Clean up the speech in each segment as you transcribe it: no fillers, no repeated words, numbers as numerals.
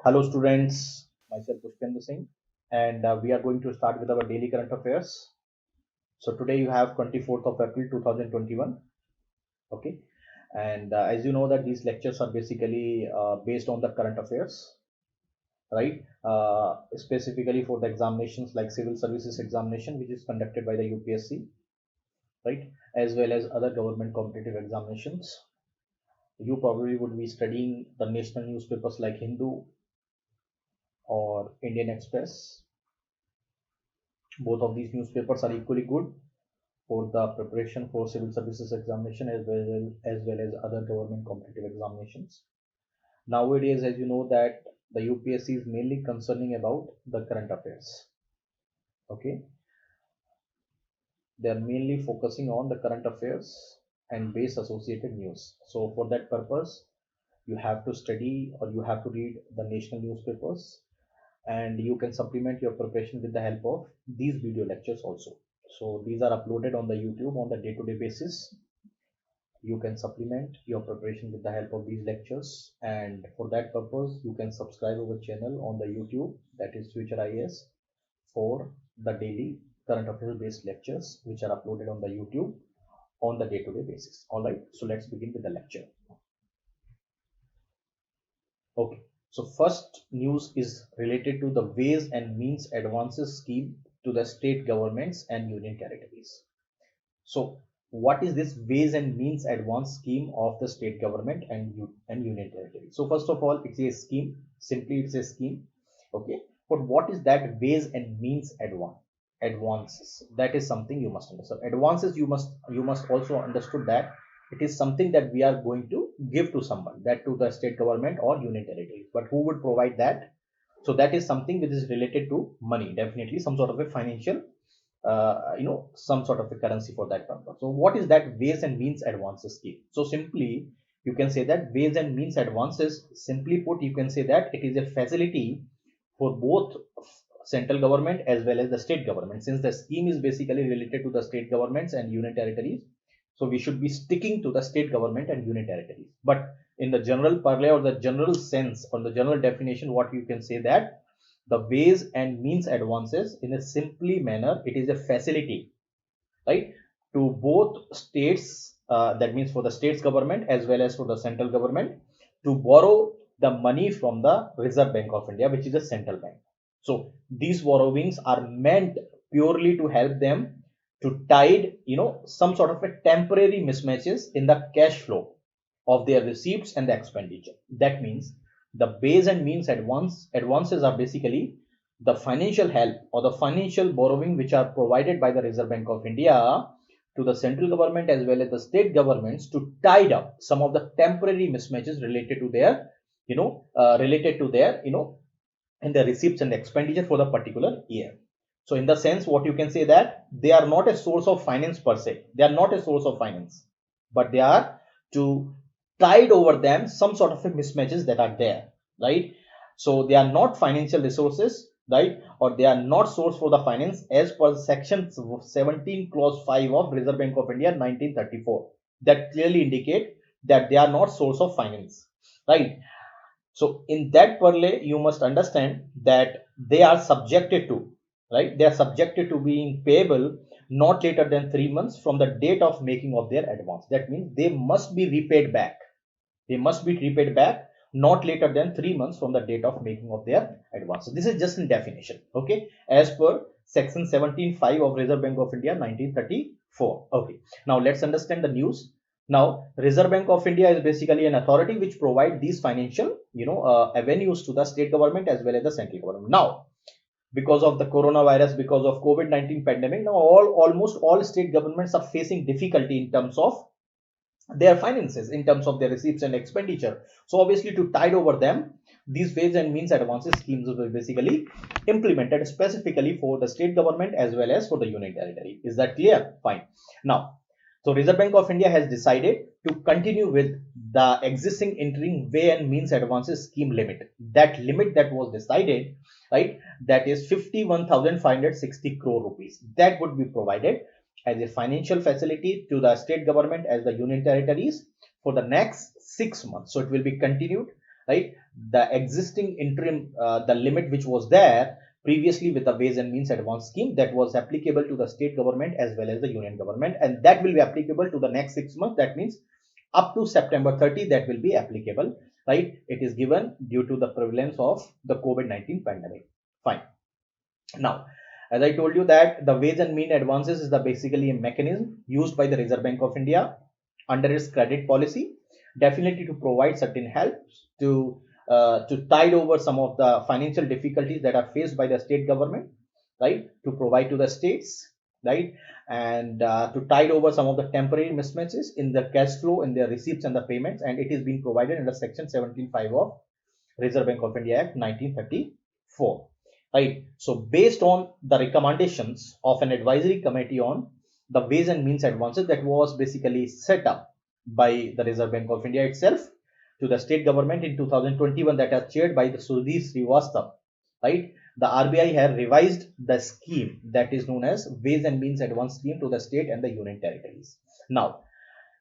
Hello students, myself Pushpendra Singh, and we are going to start with our daily current affairs. So today you have 24th of April 2021. Okay, and as you know that these lectures are basically based on the current affairs, right? Specifically for the examinations like civil services examination, which is conducted by the UPSC, right? As well as other government competitive examinations. You probably would be studying the national newspapers like Hindu or Indian Express. Both of these newspapers are equally good for the preparation for civil services examination as well as other government competitive examinations. Nowadays, as you know, that the UPSC is mainly concerning about the current affairs. Okay, they are mainly focusing on the current affairs and base associated news. So for that purpose, you have to study or you have to read the national newspapers, and you can supplement your preparation with the help of these video lectures also. So these are uploaded on the YouTube on the day-to-day basis. You can supplement your preparation with the help of these lectures, and for that purpose you can subscribe our channel on the YouTube, that is Future IAS, for the daily current affairs based lectures which are uploaded on the YouTube on the day-to-day basis. All right, so let's begin with the lecture. Okay, so first news is related to the Ways and Means Advances scheme to the state governments and union territories. So what is this Ways and Means Advance scheme of the state government and union territory? So first of all, it's a scheme. Simply, it's a scheme. Okay, but what is that Ways and Means advances? That is something you must understand. Advances, you must also understood that it is something that we are going to give to someone, that to the state government or union territory. But who would provide that? So that is something which is related to money, definitely some sort of a financial some sort of a currency for that purpose. So what is that Ways and Means Advances scheme? So simply you can say that Ways and Means Advances, simply put, you can say that it is a facility for both central government as well as the state government. Since the scheme is basically related to the state governments and union territories, so we should be sticking to the state government and union territories. But in the general parley or the general sense or the general definition, what you can say that the Ways and Means Advances, in a simply manner, it is a facility, right, to both states, that means for the states government as well as for the central government, to borrow the money from the Reserve Bank of India, which is a central bank. So these borrowings are meant purely to help them to tide some sort of a temporary mismatches in the cash flow of their receipts and the expenditure. That means the Ways and Means advances are basically the financial help or the financial borrowing which are provided by the Reserve Bank of India to the central government as well as the state governments to tide up some of the temporary mismatches related to their in the receipts and expenditure for the particular year. So in the sense, what you can say that they are not a source of finance per se. They are not a source of finance, but they are to tide over them some sort of a mismatches that are there, right? So they are not financial resources, right? Or they are not source for the finance as per section 17 clause 5 of Reserve Bank of India 1934. That clearly indicate that they are not source of finance, right? So in that parley, you must understand that they are subjected to, right? They are subjected to being payable not later than 3 months from the date of making of their advance. That means they must be repaid back. They must be repaid back not later than 3 months from the date of making of their advance. So this is just in definition, okay, as per section 17.5 of Reserve Bank of India 1934. Okay, now let's understand the news. Now Reserve Bank of India is basically an authority which provide these financial avenues to the state government as well as the central government. Now because of the coronavirus, because of COVID-19 pandemic, now almost all state governments are facing difficulty in terms of their finances, in terms of their receipts and expenditure. So obviously to tide over them, these Ways and Means Advances schemes will basically implemented specifically for the state government as well as for the union territory. Is that clear? Fine. Now, so Reserve Bank of India has decided to continue with the existing interim Way and Means Advances scheme limit. That limit that was decided, right, that is 51,560 crore rupees. That would be provided as a financial facility to the state government as the union territories for the next 6 months. So it will be continued, right? the existing interim, the limit which was there previously with the ways and means advance scheme, that was applicable to the state government as well as the union government, and that will be applicable to the next 6 months. That means up to September 30, that will be applicable, right? It is given due to the prevalence of the COVID-19 pandemic. Fine. Now, as I told you that the wage and mean advances is the basically a mechanism used by the Reserve Bank of India under its credit policy, definitely to provide certain help to tide over some of the financial difficulties that are faced by the state government, right? To provide to the states, right? And to tide over some of the temporary mismatches in the cash flow, in their receipts and the payments, and it is being provided under Section 17(5) of Reserve Bank of India Act 1934. Right. So based on the recommendations of an advisory committee on the ways and means advances that was basically set up by the Reserve Bank of India itself to the state government in 2021, that are chaired by the Sudhir Srivastava, right? The RBI has revised the scheme that is known as ways and means advance scheme to the state and the union territories. Now,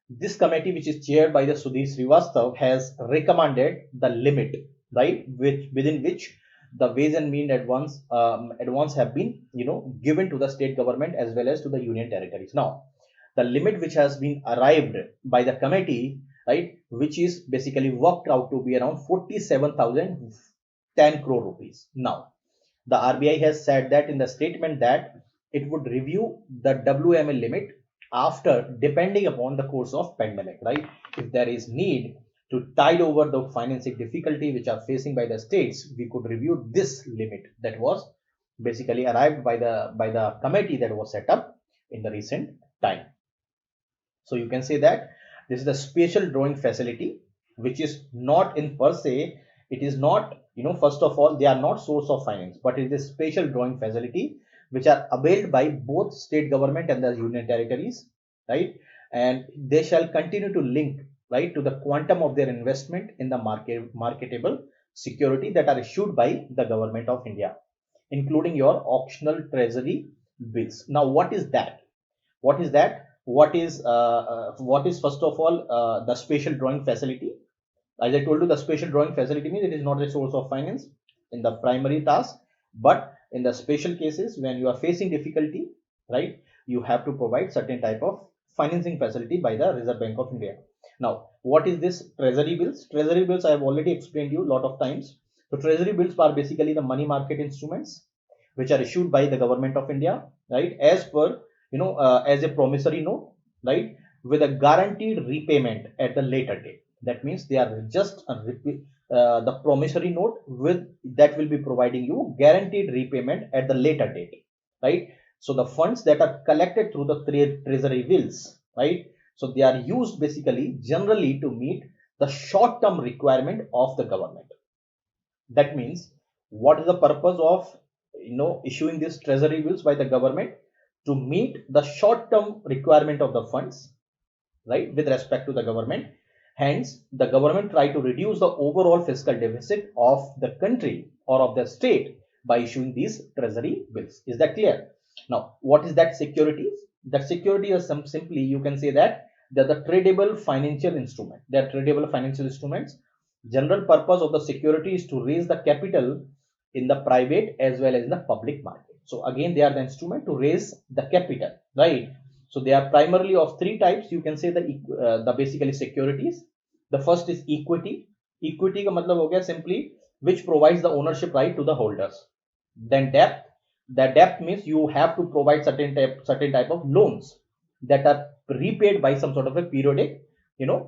this committee, which is chaired by the Sudhir Srivastava, has recommended the limit, right, within which the ways and mean advance have been given to the state government as well as to the union territories. Now, the limit which has been arrived by the committee, right, which is basically worked out to be around 47,010 crore rupees. Now, the RBI has said that in the statement that it would review the WML limit after, depending upon the course of pandemic, right? If there is need to tide over the financing difficulty which are facing by the states, we could review this limit that was basically arrived by the committee that was set up in the recent time. So you can say that this is the special drawing facility, which is not in per se, it is not, first of all, they are not source of finance, but it is a special drawing facility which are availed by both state government and the union territories, right? And they shall continue to link, right, to the quantum of their investment in the marketable security that are issued by the government of India, including your optional treasury bills. Now, what is that? What is that? What is first of all the special drawing facility? As I told you, the special drawing facility means it is not a source of finance in the primary task, but in the special cases when you are facing difficulty, right, you have to provide certain type of financing facility by the Reserve Bank of India. Now, what is this treasury bills? Treasury bills I have already explained you a lot of times. So treasury bills are basically the money market instruments which are issued by the government of India, right, as per as a promissory note, right, with a guaranteed repayment at the later date. That means they are just the promissory note with that will be providing you guaranteed repayment at the later date, right? So the funds that are collected through the treasury bills, right? So they are used basically generally to meet the short-term requirement of the government. That means what is the purpose of issuing these treasury bills by the government? To meet the short-term requirement of the funds, right, with respect to the government. Hence, the government try to reduce the overall fiscal deficit of the country or of the state by issuing these treasury bills. Is that clear? Now, what is that security? That security is simply, you can say that they're the tradable financial instrument. They're tradable financial instruments. General purpose of the security is to raise the capital in the private as well as in the public market. So again, they are the instrument to raise the capital, right? So they are primarily of three types. You can say the basically securities. The first is equity. Equity का मतलब हो गया simply which provides the ownership right to the holders. Then debt. The debt means you have to provide certain type of loans that are repaid by some sort of a periodic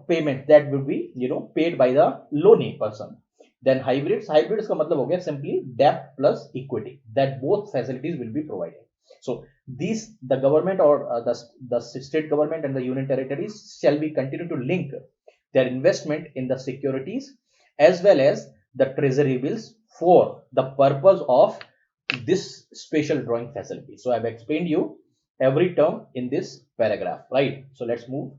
payment that will be paid by the loanee person. Then hybrids का मतलब हो गया simply debt plus equity, that both facilities will be provided. So these, the government or the state government and the union territories shall be continue to link their investment in the securities as well as the treasury bills for the purpose of this special drawing facility. So I've explained you every term in this paragraph, right? So let's move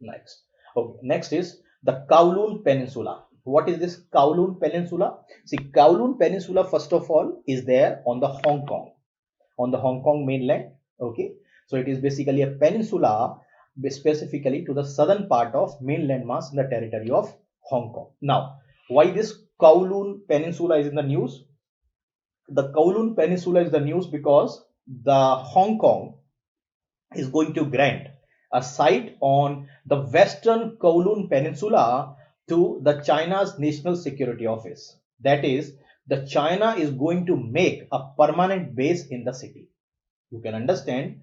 next. Okay, next is the Kowloon Peninsula. What is this Kowloon Peninsula? See, Kowloon Peninsula first of all is there on the Hong Kong mainland. Okay, so it is basically a peninsula specifically to the southern part of mainland mass in the territory of Hong Kong. Now, Why this Kowloon Peninsula is in the news? The Kowloon Peninsula is the news because the Hong Kong is going to grant a site on the western Kowloon Peninsula to the China's National Security Office. That is, the China is going to make a permanent base in the city. You can understand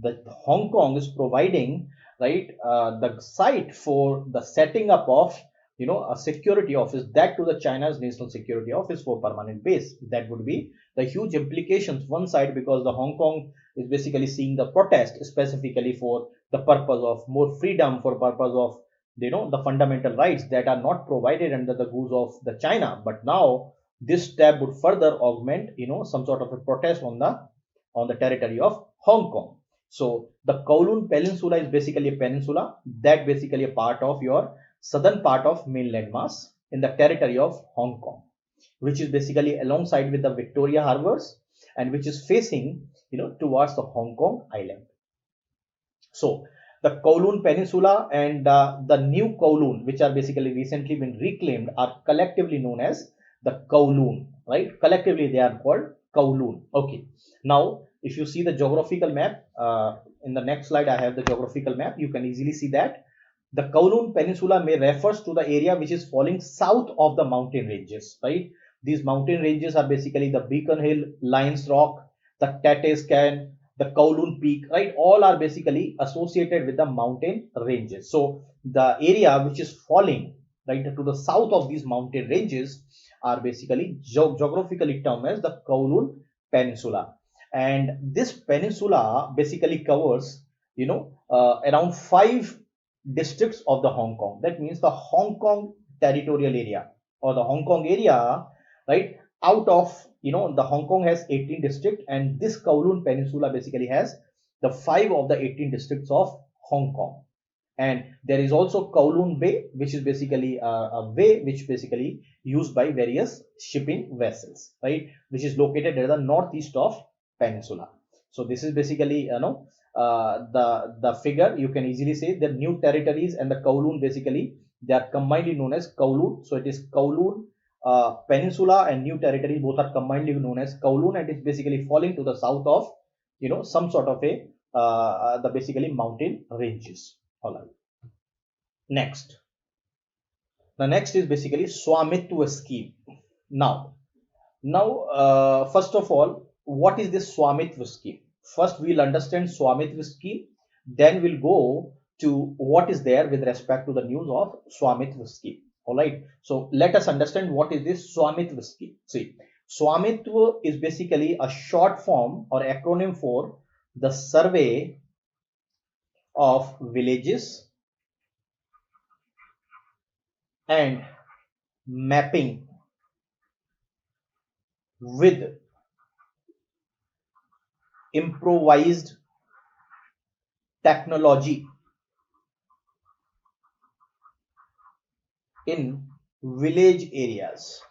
that Hong Kong is providing, right, the site for the setting up of a security office, that to the China's National Security Office for permanent base. That would be the huge implications. One side, because the Hong Kong is basically seeing the protest specifically for the purpose of more freedom, for purpose of the fundamental rights that are not provided under the guise of the China. But now this step would further augment some sort of a protest on the territory of Hong Kong. So the Kowloon Peninsula is basically a peninsula that basically a part of your southern part of mainland mass in the territory of Hong Kong, which is basically alongside with the Victoria Harbors and which is facing towards the Hong Kong island. So the Kowloon Peninsula and the new Kowloon, which are basically recently been reclaimed, are collectively known as the Kowloon, right? Collectively they are called Kowloon. Okay. Now, if you see the geographical map, in the next slide I have the geographical map. You can easily see that the Kowloon Peninsula may refers to the area which is falling south of the mountain ranges, right? These mountain ranges are basically the Beacon Hill, Lions Rock, the Tate Scan, the Kowloon Peak, right? All are basically associated with the mountain ranges. So the area which is falling right to the south of these mountain ranges are basically geographically termed as the Kowloon Peninsula. And this peninsula basically covers, around 5 districts of the Hong Kong. That means the Hong Kong territorial area or the Hong Kong area, right? Out of, the Hong Kong has 18 districts, and this Kowloon Peninsula basically has the 5 of the 18 districts of Hong Kong. And there is also Kowloon Bay, which is basically a bay which basically used by various shipping vessels, right? Which is located at the northeast of peninsula. So this is basically, the figure. You can easily say the new territories and the Kowloon basically they are combinedly known as Kowloon. So it is Kowloon Peninsula and new territories both are combinedly known as Kowloon, and it's basically falling to the south of some sort of a the basically mountain ranges. All right. Next, the next is basically Swamitwa scheme. Now, first of all, what is this Swamitwa scheme? First, we'll understand Swamitwa scheme, then we'll go to what is there with respect to the news of Swamitwa scheme. All right. So let us understand what is this Swamitwa scheme. See, Swamitwa is basically a short form or acronym for the survey of villages and mapping with improvised technology in village areas.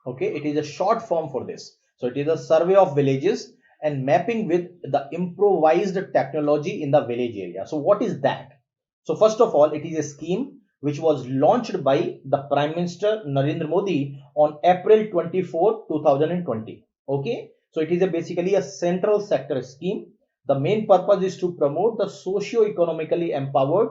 Okay, it is a short form for this. So it is a survey of villages and mapping with the improvised technology in the village area. So what is that? So first of all, it is a scheme which was launched by the Prime Minister Narendra Modi on April 24, 2020. Okay, so it is basically a central sector scheme. The main purpose is to promote the socio-economically empowered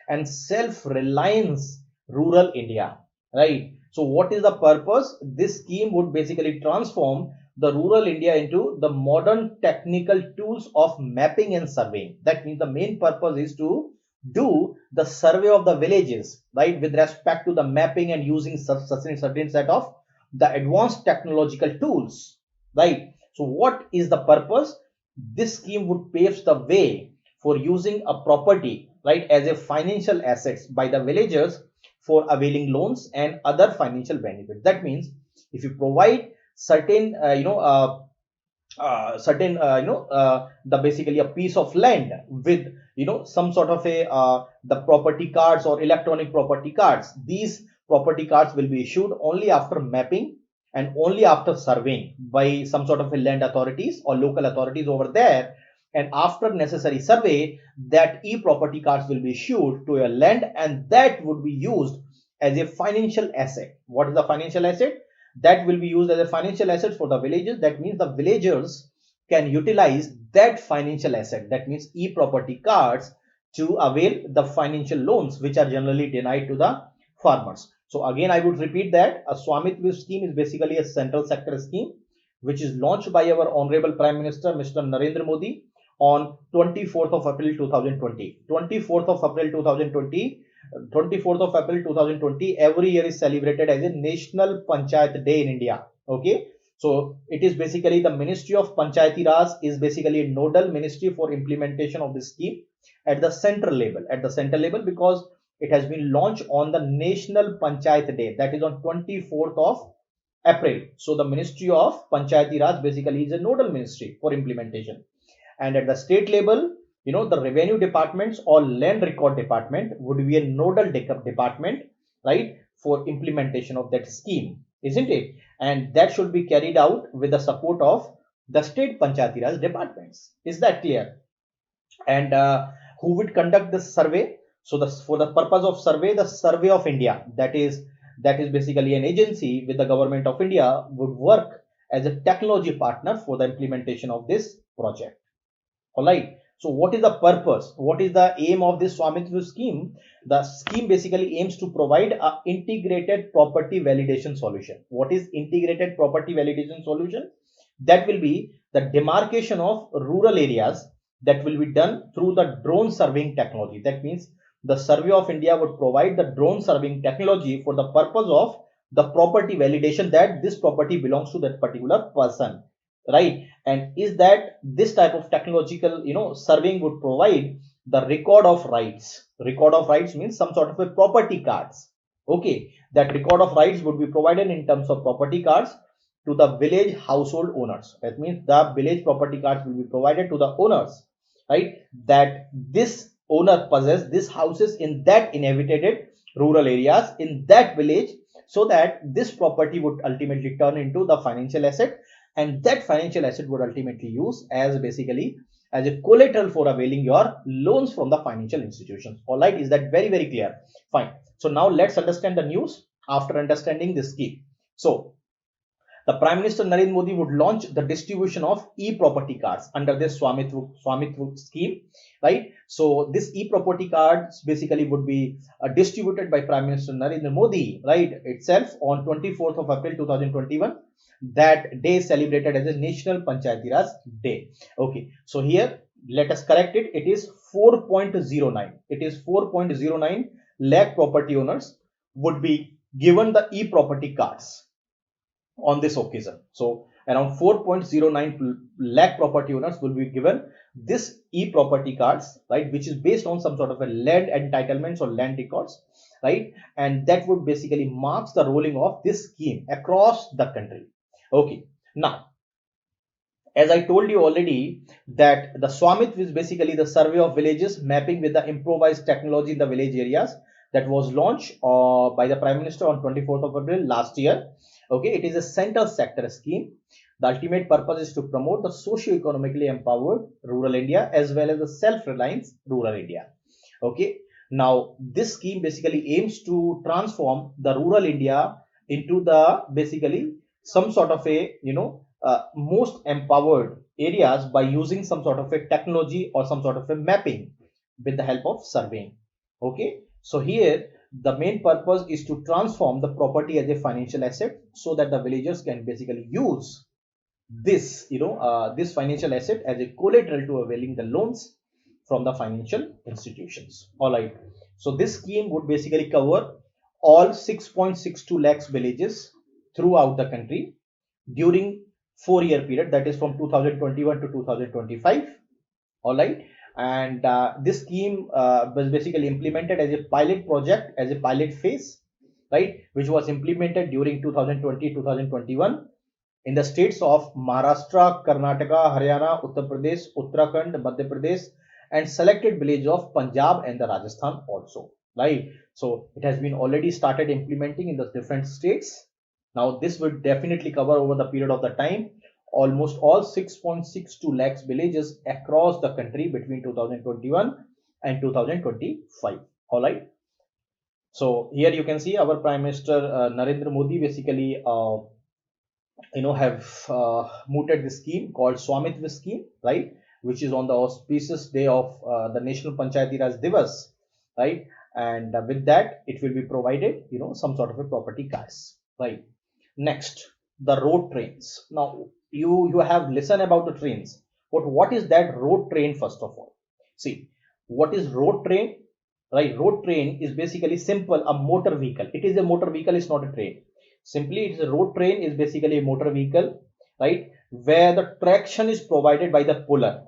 and self-reliance rural India, right? So what is the purpose? This scheme would basically transform the rural India into the modern technical tools of mapping and surveying. That means the main purpose is to do the survey of the villages, right, with respect to the mapping and using certain set of the advanced technological tools, right? So what is the purpose? This scheme would pave the way for using a property, right, as a financial assets by the villagers for availing loans and other financial benefits. That means if you provide certain the basically a piece of land with some sort of a the property cards or electronic property cards, these property cards will be issued only after mapping and only after surveying by some sort of a land authorities or local authorities over there, and after necessary survey that e-property cards will be issued to your land, and that would be used as a financial asset. What is the financial asset? That will be used as a financial asset for the villages. That means the villagers can utilize that financial asset, that means e-property cards, to avail the financial loans which are generally denied to the farmers. So again, I would repeat that a Swamitva scheme is basically a central sector scheme which is launched by our Honorable Prime Minister Mr. Narendra Modi on 24th of April 2020. 24th of April 2020. 24th of April 2020 every year is celebrated as a National Panchayat Day in India. Okay, so it is basically the Ministry of Panchayati Raj is basically a nodal ministry for implementation of this scheme at the central level. At the central level, because it has been launched on the National Panchayat Day, that is on 24th of April. So the Ministry of Panchayati Raj basically is a nodal ministry for implementation. And at the state level, the revenue departments or land record department would be a nodal department, right, for implementation of that scheme, isn't it? And that should be carried out with the support of the state Panchayati Raj departments. Is that clear? And who would conduct this survey? So for the purpose of survey, the Survey of India, that is basically an agency with the government of India, would work as a technology partner for the implementation of this project. All right. So what is the purpose? What is the aim of this Swamitva scheme? The scheme basically aims to provide an integrated property validation solution. What is integrated property validation solution? That will be the demarcation of rural areas that will be done through the drone surveying technology. That means the Survey of India would provide the drone surveying technology for the purpose of the property validation that this property belongs to that particular person, right? And is that this type of technological surveying would provide the record of rights. Record of rights means some sort of a property cards. Okay, that record of rights would be provided in terms of property cards to the village household owners. That means the village property cards will be provided to the owners, right, that this owner possess this houses in that inhabited rural areas in that village, so that this property would ultimately turn into the financial asset, and that financial asset would ultimately use as basically as a collateral for availing your loans from the financial institutions. All right, is that very, very clear? Fine. So now let's understand the news after understanding this scheme. So the Prime Minister Narendra Modi would launch the distribution of e-property cards under this Swamitva scheme, right? So this e-property cards basically would be distributed by Prime Minister Narendra Modi, right, itself on 24th of April 2021. That day is celebrated as a National Panchayati Raj Day. Okay, so here let us correct it. It is 4.09. It is 4.09 lakh property owners would be given the e-property cards on this occasion. So around 4.09 lakh property owners will be given this e-property cards, right, which is based on some sort of a land entitlements or land records, right, and that would basically marks the rolling of this scheme across the country. Okay, now as I told you already that the Swamitva is basically the survey of villages mapping with the improvised technology in the village areas that was launched by the Prime Minister on 24th of April last year. Okay, it is a central sector scheme. The ultimate purpose is to promote the socio-economically empowered rural India as well as the self-reliant rural India. Okay, now this scheme basically aims to transform the rural India into the basically some sort of a most empowered areas by using some sort of a technology or some sort of a mapping with the help of surveying. Okay, so here the main purpose is to transform the property as a financial asset so that the villagers can basically use this this financial asset as a collateral to availing the loans from the financial institutions. All right, so this scheme would basically cover all 6.62 lakhs villages throughout the country during 4-year period, that is from 2021 to 2025. All right, and this scheme was basically implemented as a pilot project, as a pilot phase, right, which was implemented during 2020-2021 in the states of Maharashtra, Karnataka, Haryana, Uttar Pradesh, Uttarakhand, Madhya Pradesh, and selected village of Punjab and the Rajasthan also, right? So it has been already started implementing in the different states. Now this would definitely cover over the period of the time almost all 6.62 lakhs villages across the country between 2021 and 2025. All right. So here you can see our Prime Minister Narendra Modi basically have mooted the scheme called Swamitva scheme, right, which is on the auspicious day of the National Panchayati Raj Divas, right, and with that it will be provided some sort of a property cards, right. Next, the road trains. Now you have listened about the trains, but what is that road train? First of all, see what is road train, right? Road train is basically simple a motor vehicle. It is a motor vehicle, it's not a train. Simply, it's a road train is basically a motor vehicle, right, where the traction is provided by the puller.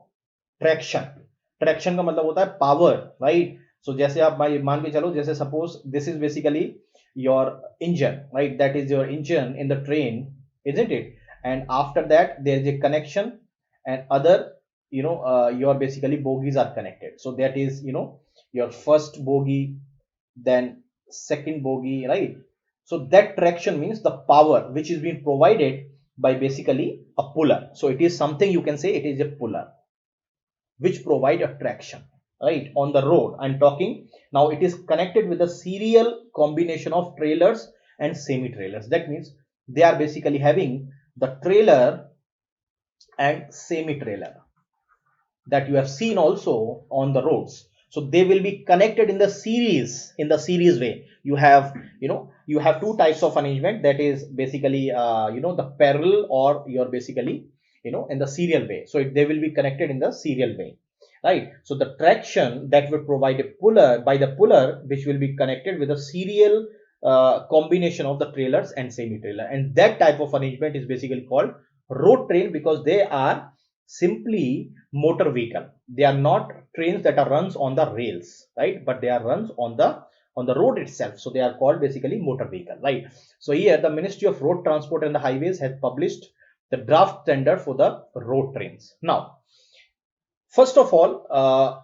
Traction का मतलब होता है power, right. सो जैसे आप मान के चलो, जैसे suppose this is basically your engine, right, that is your engine in the train, isn't it? And after that there is a connection, and other your basically bogies are connected. So that is your first bogie, then second bogie, right? So that traction means the power which is being provided by basically a puller. So it is something, you can say it is a puller which provide a traction, right, on the road. I'm talking now. It is connected with a serial combination of trailers and semi trailers. That means they are basically having the trailer and semi trailer that you have seen also on the roads. So they will be connected in the series way. You have two types of arrangement, that is basically the parallel, or you're basically in the serial way. So they will be connected in the serial way, right? So the traction that will provide a puller by the puller, which will be connected with a serial combination of the trailers and semi trailer, and that type of arrangement is basically called road train, because they are simply motor vehicle. They are not trains that are runs on the rails, right, but they are runs on the road itself. So they are called basically motor vehicle, right. So here the Ministry of Road Transport and the Highways has published the draft standard for the road trains. Now, first of all,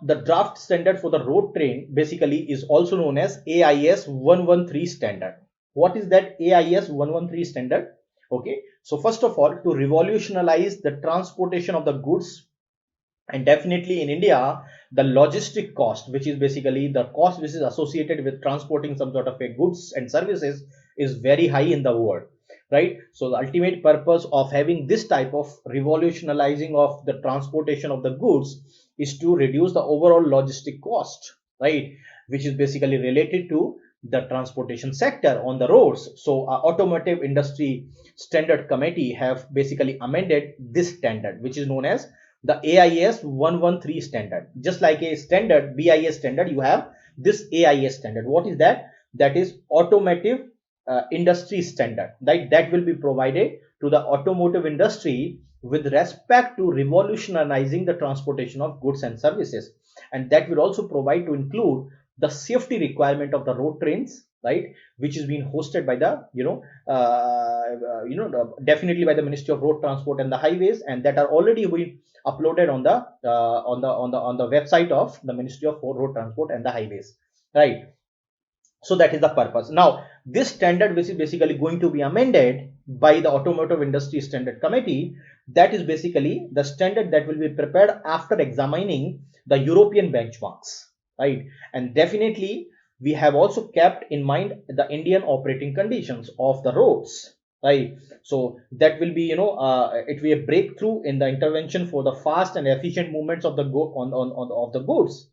the draft standard for the road train basically is also known as AIS 113 standard. What is that AIS 113 standard? Okay, so first of all, to revolutionize the transportation of the goods, and definitely in India, the logistic cost, which is basically the cost which is associated with transporting some sort of a goods and services, is very high in the world, right. So the ultimate purpose of having this type of revolutionizing of the transportation of the goods is to reduce the overall logistic cost, right, which is basically related to the transportation sector on the roads. So automotive industry standard committee have basically amended this standard, which is known as the AIS 113 standard. Just like a standard BIS standard, you have this AIS standard. What is that? That is automotive industry standard, right? That will be provided to the automotive industry with respect to revolutionizing the transportation of goods and services, and that will also provide to include the safety requirement of the road trains, right, which is being hosted by the definitely by the Ministry of Road Transport and the Highways, and that are already being uploaded on the website of the Ministry of Road Transport and the Highways, right. So that is the purpose. Now this standard, which is basically going to be amended by the Automotive Industry Standard Committee, that is basically the standard that will be prepared after examining the European benchmarks, right. And definitely we have also kept in mind the Indian operating conditions of the roads, right. So that will be it will be a breakthrough in the intervention for the fast and efficient movements of the of the goods,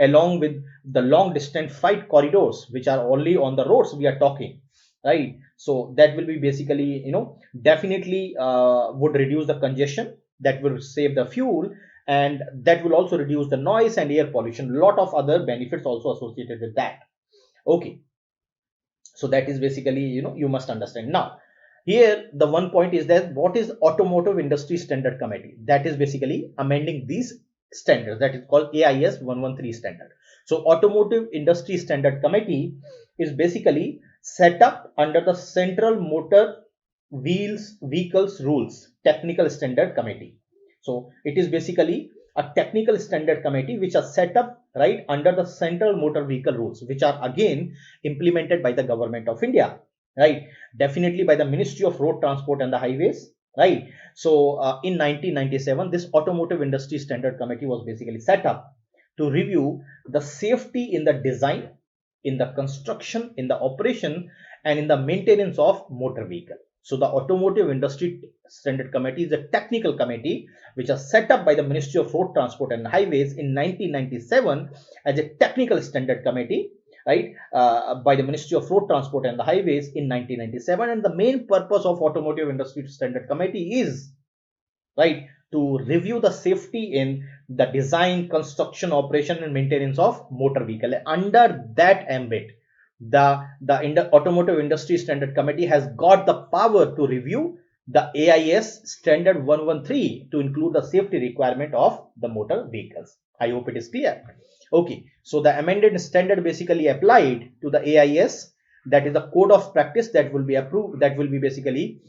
along with the long distance freight corridors which are only on the roads we are talking, right. So that will be basically definitely would reduce the congestion, that will save the fuel, and that will also reduce the noise and air pollution. A lot of other benefits also associated with that. Okay, so that is basically you must understand. Now here the one point is that what is Automotive Industry Standard Committee? That is basically amending these standards, that is called AIS 113 standard. So Automotive Industry Standard Committee is basically set up under the Central Motor Wheels Vehicles Rules Technical Standard Committee. So it is basically a technical standard committee which are set up right under the Central Motor Vehicle Rules, which are again implemented by the Government of India, right, definitely by the Ministry of Road Transport and the Highways, right. So in 1997 this Automotive Industry Standard Committee was basically set up to review the safety in the design, in the construction, in the operation, and in the maintenance of motor vehicle. So the Automotive Industry Standard Committee is a technical committee which was set up by the Ministry of Road Transport and Highways in 1997 as a technical standard committee, right, by the Ministry of Road Transport and the Highways in 1997. And the main purpose of Automotive Industry Standard Committee is, right, to review the safety in the design, construction, operation, and maintenance of motor vehicle. Under that ambit, the Automotive Industry Standard Committee has got the power to review the AIS Standard 113 to include the safety requirement of the motor vehicles. I hope it is clear. Okay, so the amended standard basically applied to the AIS, that is the code of practice that will be approved, that will be basically,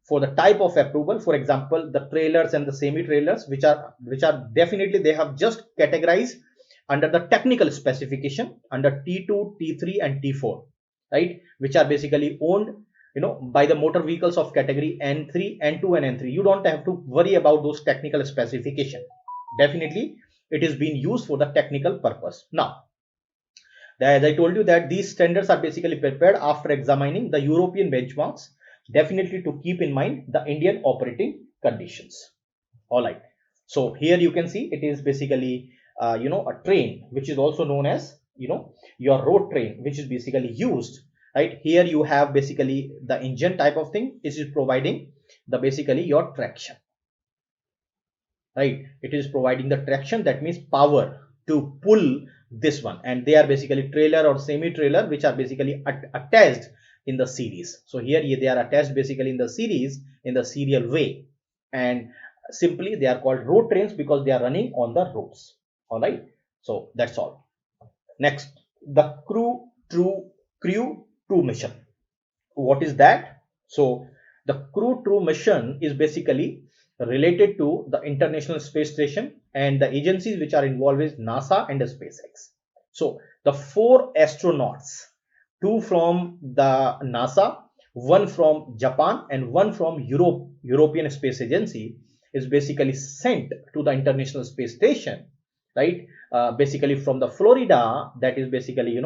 for the type of approval. For example, the trailers and the semi trailers, which are definitely, they have just categorized under the technical specification under T2, T3 and T4, right, which are basically owned by the motor vehicles of category N3, N2 and N3. You don't have to worry about those technical specification. Definitely it is being used for the technical purpose. Now, as I told you, that these standards are basically prepared after examining the European benchmarks, definitely to keep in mind the Indian operating conditions. All right. So here you can see it is basically a train, which is also known as your road train, which is basically used, right. Here you have basically the engine type of thing. It is providing the basically your traction, right. It is providing the traction, that means power to pull this one, and they are basically trailer or semi trailer, which are basically attached in the series. So here they are attached basically in the series, in the serial way, and simply they are called road trains because they are running on the roads. All right, so that's all. Next, the crew true mission. What is that? So the crew true mission is basically related to the International Space Station, and the agencies which are involved is NASA and the SpaceX. So the 4 astronauts, 2 from the NASA, 1 from Japan and 1 from European Space Agency, is basically sent to the International Space Station, right, basically from the Florida, that is basically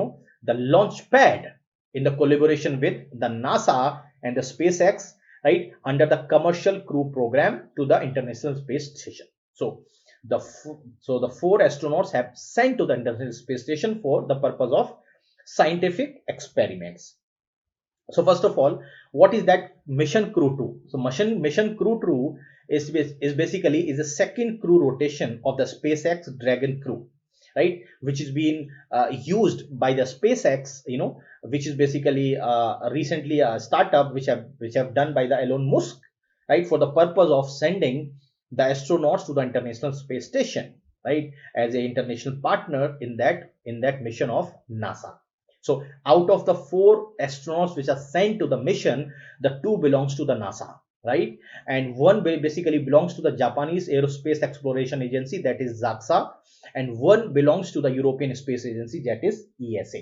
the launch pad, in the collaboration with the NASA and the SpaceX, right, under the commercial crew program to the International Space Station. So the 4 astronauts have sent to the International Space Station for the purpose of scientific experiments. So first of all, what is that mission crew 2? So mission crew 2 is basically a second crew rotation of the SpaceX Dragon crew, right, which is being used by the SpaceX, which is basically recently a startup which have done by the Elon Musk, right, for the purpose of sending the astronauts to the International Space Station, right, as an international partner in that mission of NASA. So out of the 4 astronauts which are sent to the mission, the 2 belongs to the NASA, right, and 1 basically belongs to the Japanese Aerospace Exploration Agency, that is JAXA, and 1 belongs to the European Space Agency, that is ESA,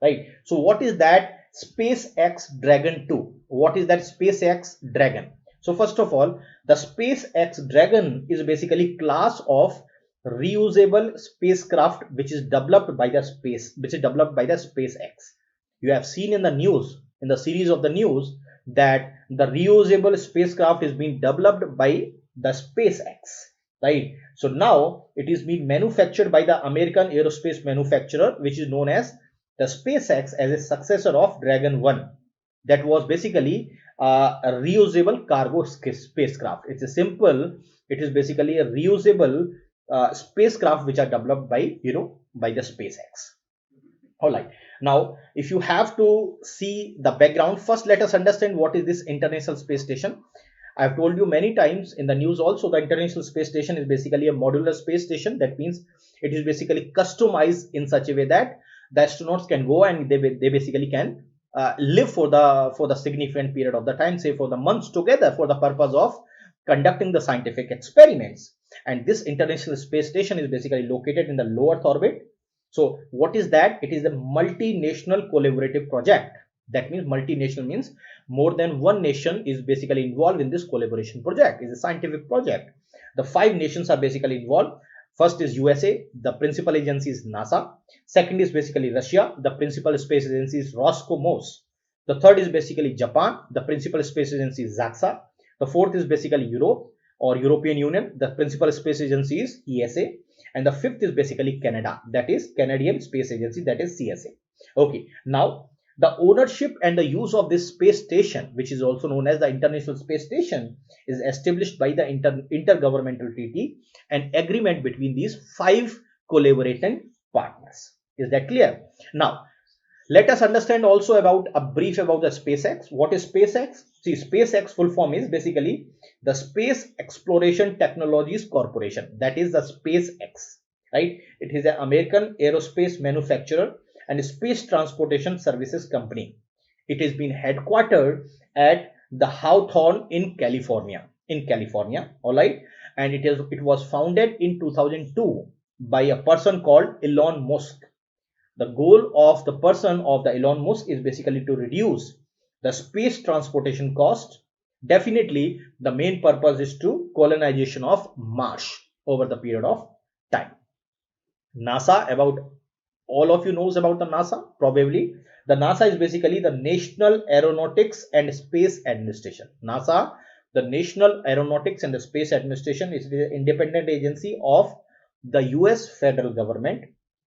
right. So what is that SpaceX Dragon 2? What is that SpaceX Dragon? So first of all, the SpaceX Dragon is basically class of reusable spacecraft which is developed by the SpaceX. You have seen in the news, in the series of the news, that the reusable spacecraft is being developed by the SpaceX, right. So now it is being manufactured by the American aerospace manufacturer, which is known as the SpaceX, as a successor of Dragon 1, that was basically a reusable cargo spacecraft. It is basically a reusable spacecraft which are developed by the SpaceX. All right, now if you have to see the background, first let us understand what is this International Space Station. I have told you many times in the news also, the International Space Station is basically a modular space station. That means it is basically customized in such a way that the astronauts can go and they basically can live for the significant period of the time, say for the months together, for the purpose of conducting the scientific experiments. And this International Space Station is basically located in the low Earth orbit. So what is that? It is a multinational collaborative project. That means multinational means more than one nation is basically involved in this collaboration project. It's a scientific project. The 5 nations are basically involved. First is USA, the principal agency is NASA. Second is basically Russia, the principal space agency is Roscosmos. The third is basically Japan, the principal space agency is JAXA. The fourth is basically Europe or European Union, the principal space agency is ESA. And the fifth is basically Canada, that is Canadian Space Agency, that is CSA. Okay, now the ownership and the use of this space station, which is also known as the International Space Station, is established by the intergovernmental treaty and agreement between these five collaborating partners. Is that clear? Now, let us understand also about a brief about the SpaceX. What is SpaceX? See, SpaceX full form is basically the Space Exploration Technologies Corporation. That is the SpaceX, right? It is an American aerospace manufacturer and space transportation services company. It has been headquartered at the Hawthorne in California. All right, and it was founded in 2002 by a person called Elon Musk. The goal of the person of the Elon Musk is basically to reduce the space transportation cost. Definitely, the main purpose is to colonization of Mars over the period of time. NASA, about all of you knows about the NASA probably. The NASA is basically the National Aeronautics and Space Administration. NASA, the National Aeronautics and Space Administration, is the independent agency of the US federal government.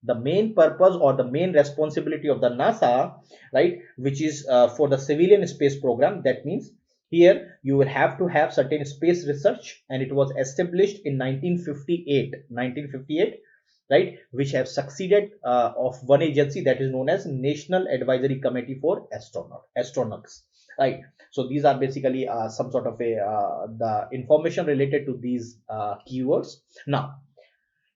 The main purpose or the main responsibility of the NASA, right, which is for the civilian space program. That means here you will have to have certain space research, and it was established in 1958, right, which have succeeded of one agency that is known as National Advisory Committee for Astronauts, right. So these are basically some sort of a the information related to these keywords. Now,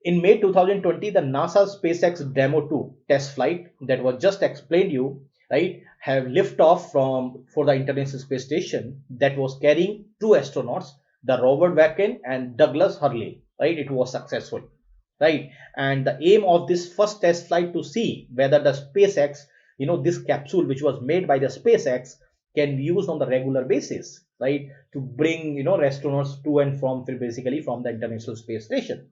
in May 2020, the NASA SpaceX Demo 2 test flight that was just explained you, right, have liftoff for the International Space Station that was carrying two astronauts, the Robert Walken and Douglas Hurley, right. It was successful, right, and the aim of this first test flight to see whether the SpaceX, this capsule which was made by the SpaceX can be used on the regular basis, right, to bring astronauts to and from basically from the International Space Station.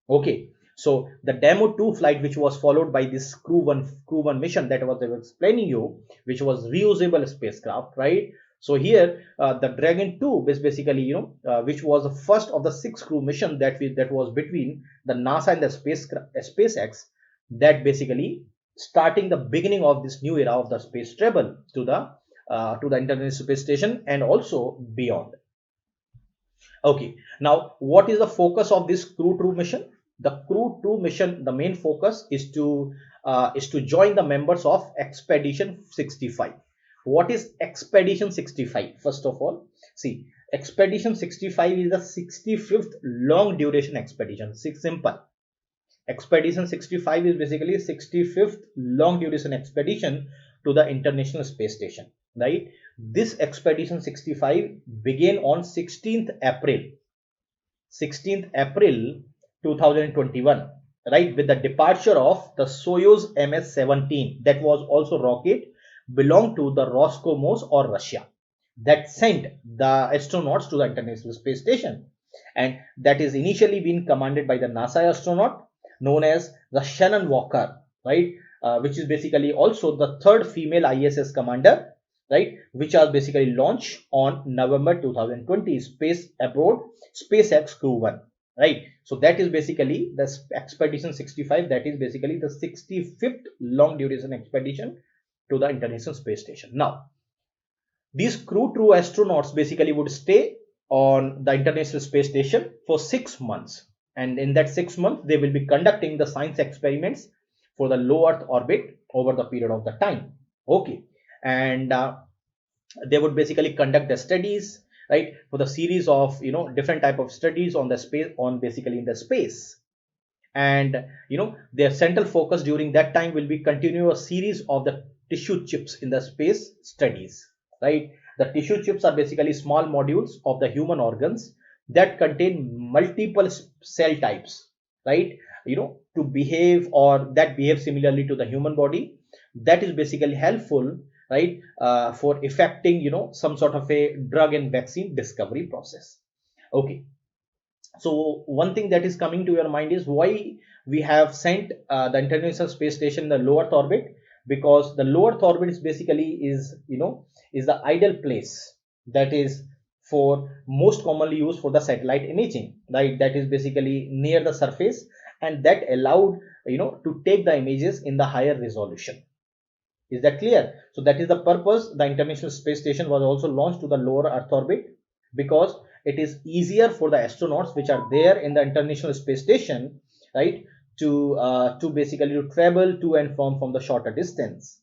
Okay, so the Demo 2 flight, which was followed by this Crew 1 mission that I was explaining you, which was reusable spacecraft, right? So here the Dragon 2 is basically which was the first of the 6 crew mission that was between the NASA and the SpaceX, that basically starting the beginning of this new era of the space travel to the International Space Station and also beyond. Okay, now what is the focus of this Crew 2 mission? The Crew 2 mission, the main focus is to join the members of Expedition 65. What is Expedition 65? First of all, see, Expedition 65 is the 65th long duration expedition. Simple. Expedition 65 is basically 65th long duration expedition to the International Space Station, right? This Expedition 65 began on 16th April 2021, right, with the departure of the Soyuz MS-17, that was also rocket belonged to the Roscosmos or Russia, that sent the astronauts to the International Space Station, and that is initially been commanded by the NASA astronaut known as the Shannon Walker, right, which is basically also the third female ISS commander, right, which are basically launched on November 2020, space abroad SpaceX Crew 1, right. So that is basically the Expedition 65, that is basically the 65th long duration expedition to the International Space Station. Now, these Crew 2 astronauts basically would stay on the International Space Station for 6 months, and in that 6 months they will be conducting the science experiments for the low Earth orbit over the period of the time. Okay, and they would basically conduct the studies, right, for the series of different type of studies on the space, on basically in the space, and their central focus during that time will be continue a series of the tissue chips in the space studies, right. The tissue chips are basically small modules of the human organs that contain multiple cell types, right, to behave or that behave similarly to the human body, that is basically helpful, right, for effecting some sort of a drug and vaccine discovery process. Okay, So one thing that is coming to your mind is why we have sent the International Space Station in the low Earth orbit, because the low Earth orbit is basically is the ideal place that is for most commonly used for the satellite imaging, right? That is basically near the surface, and that allowed to take the images in the higher resolution. Is that clear? So that is the purpose the International Space Station was also launched to the lower Earth orbit, because it is easier for the astronauts which are there in the International Space Station, right, to basically to travel to and from the shorter distance.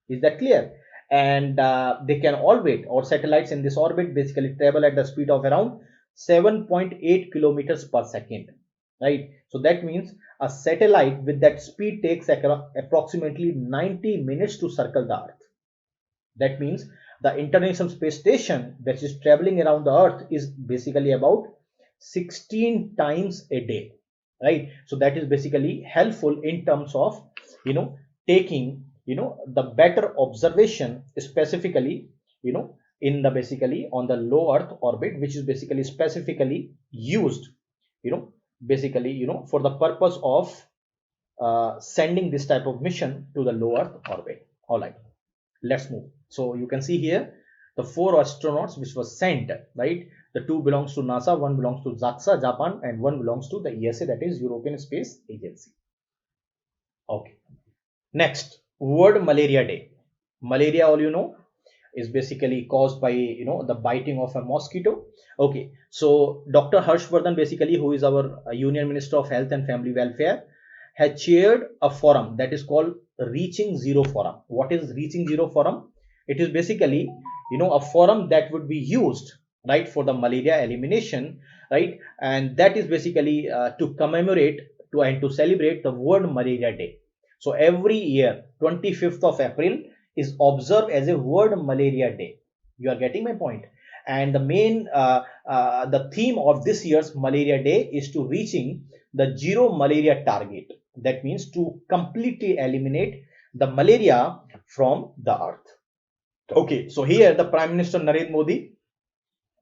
Is that clear? And they can orbit, or satellites in this orbit basically travel at the speed of around 7.8 kilometers per second, right? So that means a satellite with that speed takes approximately 90 minutes to circle the Earth. That means the International Space Station that is traveling around the Earth is basically about 16 times a day, right? So that is basically helpful in terms of taking the better observation, specifically in the basically on the low Earth orbit, which is basically specifically used basically for the purpose of sending this type of mission to the low Earth orbit. All right, let's move. So you can see here the four astronauts which was sent, right? The two belongs to NASA, one belongs to JAXA, Japan, and one belongs to the ESA, that is European Space Agency. Okay. Next, World Malaria Day. Malaria, all you know, is basically caused by the biting of a mosquito. Okay, so Dr. Harshvardhan, basically, who is our Union Minister of Health and Family Welfare, had chaired a forum that is called Reaching Zero Forum. What is Reaching Zero Forum? It is basically a forum that would be used, right, for the malaria elimination, right, and that is basically to commemorate to and to celebrate the World Malaria Day. So every year, 25th of April is observed as a World Malaria Day. You are getting my point. And the main, the theme of this year's Malaria Day is to reaching the zero malaria target. That means to completely eliminate the malaria from the earth. Okay, so here the Prime Minister Narendra Modi,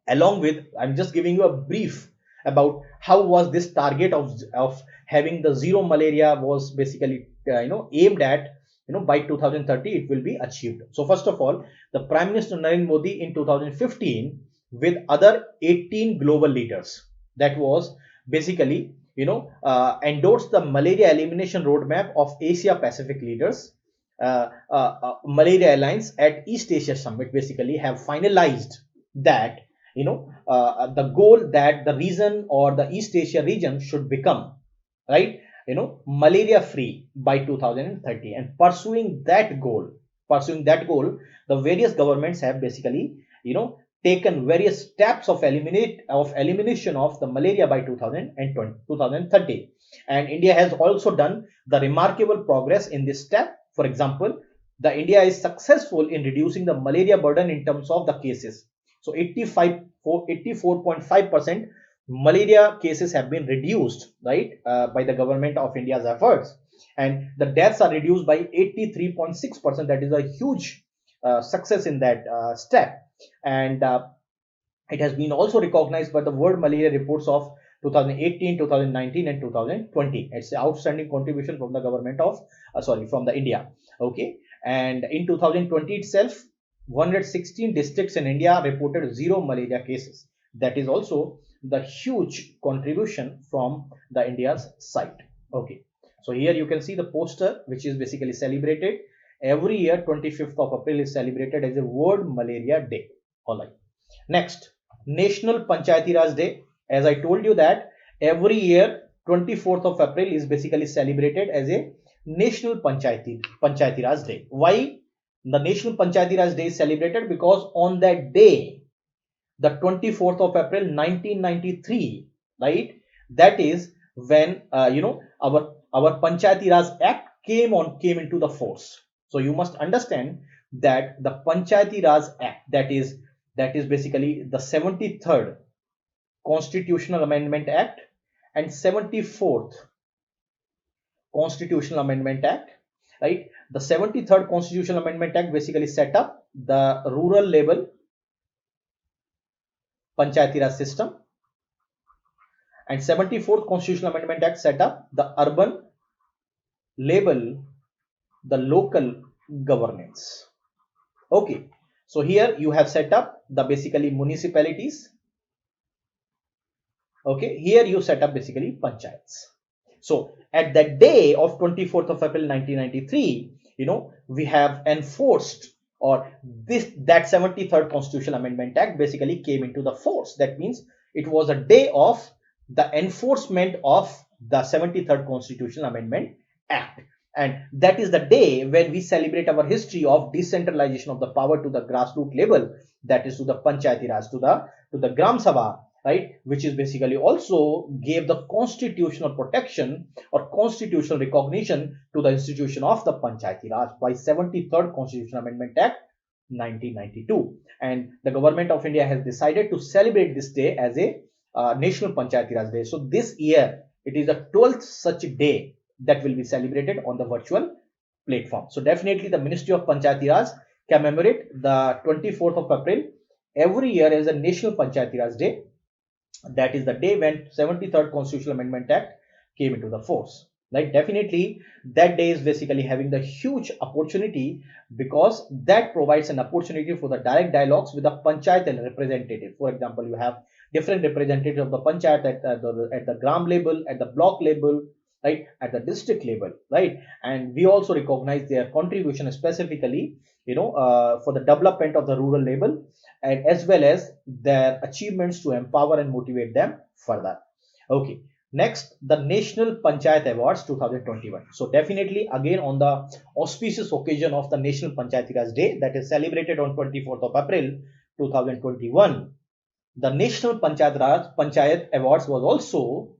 along with, I'm just giving you a brief about how was this target of having the zero malaria was basically aimed at by 2030 it will be achieved. So first of all, the Prime Minister Narendra Modi in 2015 with other 18 global leaders, that was basically endorsed the malaria elimination roadmap of Asia Pacific leaders. Malaria Alliance at East Asia Summit basically have finalized that the goal that the region or the East Asia region should become, right, malaria free by 2030. And pursuing that goal, the various governments have basically taken various steps of elimination of the malaria by 2030. And India has also done the remarkable progress in this step. For example, the India is successful in reducing the malaria burden in terms of the cases. So 84.5% malaria cases have been reduced, right, by the government of India's efforts, and the deaths are reduced by 83.6%. That is a huge success in that step. And it has been also recognized by the World Malaria Reports of 2018, 2019, and 2020. It's an outstanding contribution from the government of, from the India. Okay, and in 2020 itself, 116 districts in India reported zero malaria cases. That is also the huge contribution from the India's side. Okay, so here you can see the poster, which is basically celebrated every year. 25th of April is celebrated as a World Malaria Day. All right. Next, National Panchayati Raj Day. As I told you that every year 24th of April is basically celebrated as a National Panchayati Raj Day. Why the National Panchayati Raj Day is celebrated? Because on that day, the 24th of April 1993, right, that is when our Panchayati Raj Act came into the force. So you must understand that the Panchayati Raj Act, that is basically the 73rd Constitutional Amendment Act and 74th Constitutional Amendment Act, right? The 73rd Constitutional Amendment Act basically set up the rural level Panchayati Raj system, And 74th Constitutional Amendment Act set up the urban label, the local governance. Okay, so here you have set up the basically municipalities. Okay, here you set up basically panchayats. So at the day of 24th of April 1993, we have enforced, or that 73rd Constitutional Amendment Act basically came into the force. That means it was a day of the enforcement of the 73rd Constitutional Amendment Act. And that is the day when we celebrate our history of decentralization of the power to the grassroots level, that is to the Panchayati Raj, to the Gram Sabha, right, which is basically also gave the constitutional protection or constitutional recognition to the institution of the Panchayati Raj by 73rd Constitutional Amendment Act 1992. And the government of India has decided to celebrate this day as a National Panchayati Raj Day. So this year it is the 12th such day that will be celebrated on the virtual platform. So definitely the Ministry of Panchayati Raj commemorate the 24th of April every year as a National Panchayati Raj Day. That is the day when 73rd Constitutional Amendment Act came into the force. Like definitely that day is basically having the huge opportunity, because that provides an opportunity for the direct dialogues with the panchayat and representative. For example, you have different representatives of the panchayat at the gram level, at the block level, right, at the district level, right, and we also recognize their contribution specifically, for the development of the rural level, and as well as their achievements to empower and motivate them further. Okay, next, the National Panchayat Awards 2021. So definitely again on the auspicious occasion of the National Panchayati Raj Day, that is celebrated on 24th of April 2021, the National Panchayat Awards was also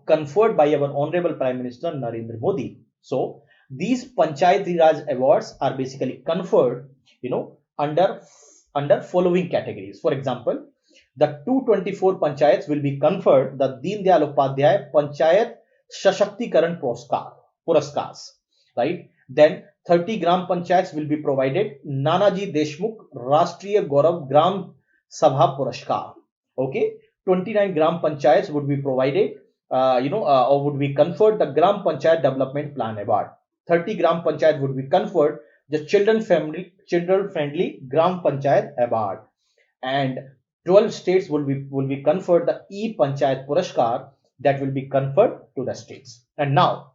conferred by our Honorable Prime Minister Narendra Modi. So these Panchayati Raj Awards are basically conferred, under following categories. For example, the 224 panchayats will be conferred the Deen Dayal Upadhyay Panchayat Sashактikaran Puraskars, right? Then 30 gram panchayats will be provided Nanaji Deshmukh Rashtriya Gaurav Gram Sabha Puraskar. Okay, 29 gram panchayats would be provided, or would be conferred the Gram Panchayat Development Plan Award. 30 gram panchayat would be conferred the children friendly Gram Panchayat Award, and 12 states will be conferred the E-Panchayat Puraskar, that will be conferred to the states. And now,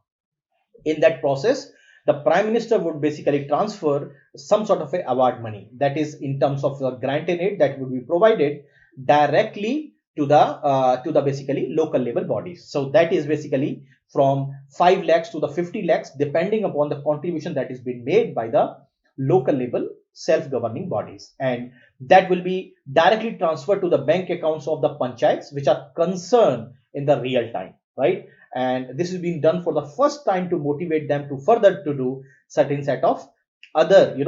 in that process, the Prime Minister would basically transfer some sort of a award money, that is in terms of the grant and aid that would be provided directly to the basically local level bodies. So that is basically from 5 lakhs to the 50 lakhs, depending upon the contribution that is being made by the local level self-governing bodies, and that will be directly transferred to the bank accounts of the panchayats which are concerned in the real time, right? And this is being done for the first time to motivate them to further to do certain set of other, in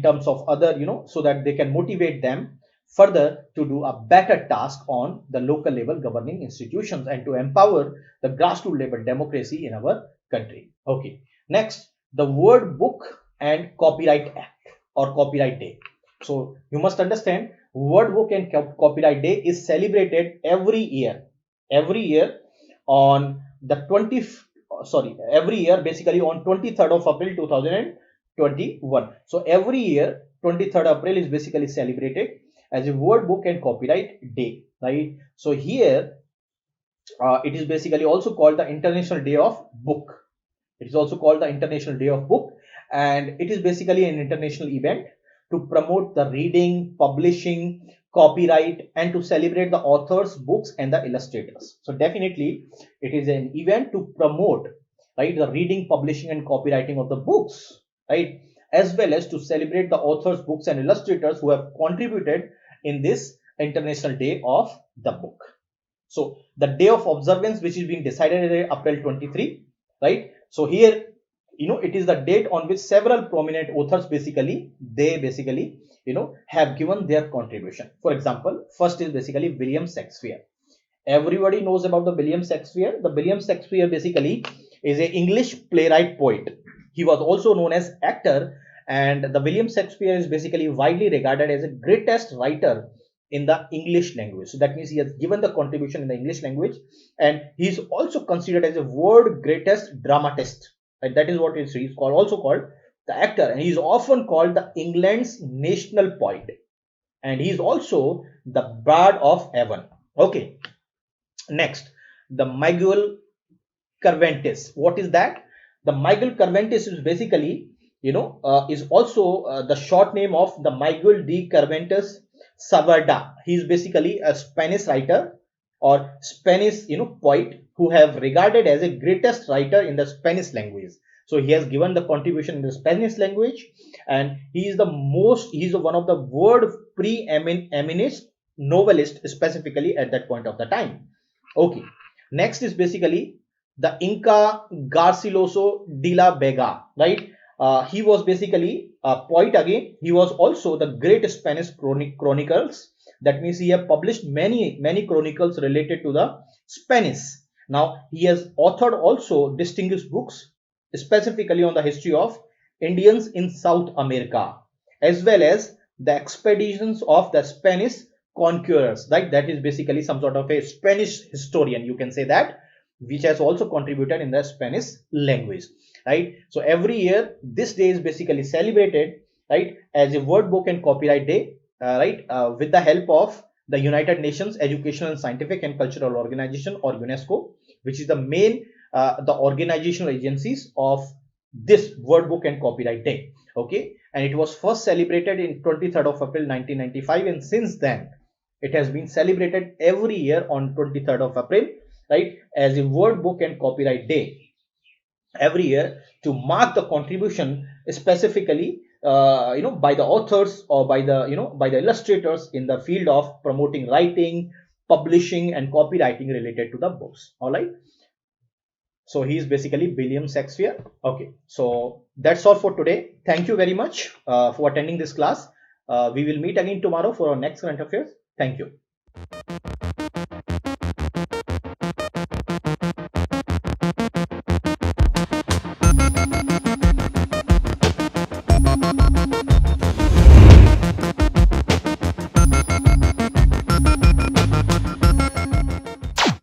terms of other, so that they can motivate them further to do a better task on the local level governing institutions and to empower the grassroots level democracy in our country. Okay, next, the Word Book and Copyright Act or Copyright Day. So you must understand, Word Book and Copyright Day is celebrated every year on the every year basically on 23rd of April 2021. So every year 23rd April is basically celebrated as a Word Book and Copyright Day, right? So here it is basically also called the International Day of Book. It is also called the International Day of Book, and it is basically an international event to promote the reading, publishing, copyright, and to celebrate the authors, books, and the illustrators. So definitely it is an event to promote, right, the reading, publishing, and copywriting of the books, right, as well as to celebrate the authors, books, and illustrators who have contributed in this International Day of the Book. So the day of observance, which is being decided in April 23, right? So here, it is the date on which several prominent authors have given their contribution. For example, first is basically William Shakespeare. Everybody knows about the William Shakespeare. The William Shakespeare basically is an English playwright poet. He was also known as actor, and the William Shakespeare is basically widely regarded as the greatest writer in the English language. So that means he has given the contribution in the English language, and he is also considered as a world greatest dramatist. And that is what he's called, also called the actor, and he is often called the England's national poet, and he is also the Bard of Avon. Okay, next, the Miguel Cervantes. What is that? The Miguel Cervantes is basically, is also the short name of the Miguel de Cervantes Saavedra. He is basically a Spanish writer or Spanish, poet who have regarded as a greatest writer in the Spanish language. So he has given the contribution in the Spanish language, and he is one of the world preeminent novelist specifically at that point of the time. Okay, next is basically the Inca Garcilaso de la Vega, right? He was basically a poet again. He was also the great Spanish chronicles. That means he have published many chronicles related to the Spanish. Now he has authored also distinguished books specifically on the history of Indians in South America, as well as the expeditions of the Spanish conquerors, right? That is basically some sort of a Spanish historian, you can say that, which has also contributed in the Spanish language, right? So every year this day is basically celebrated, right, as a Word Book and Copyright Day, right, with the help of the United Nations Educational, Scientific and Cultural Organization, or UNESCO, which is the main the organizational agencies of this Word Book and Copyright Day. Okay, and it was first celebrated in 23rd of April 1995, and since then it has been celebrated every year on 23rd of April, right, as a Word Book and Copyright Day every year, to mark the contribution specifically by the authors, or by the by the illustrators in the field of promoting writing, publishing and copywriting related to the books. All right, so he is basically William Shakespeare. Okay, so that's all for today. Thank you very much for attending this class. We will meet again tomorrow for our next current affairs. Thank you.